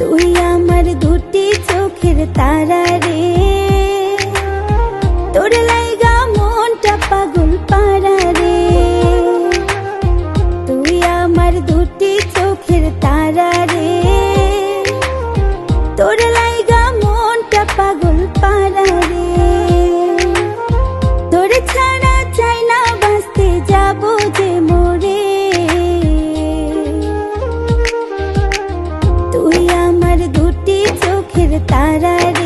তুই আমার দুটি চোখের তারা রে, তোর লাইগা মনটা পাগল পারা রে। তুই আমার দুটি চোখের তারা রে, তোর লাইগা মনটা পাগল পারা রে। তোর ছাড়া চাই না বাঁচতে যাবো যে মরে। তুই আমার দুটি চোখের তারা রে।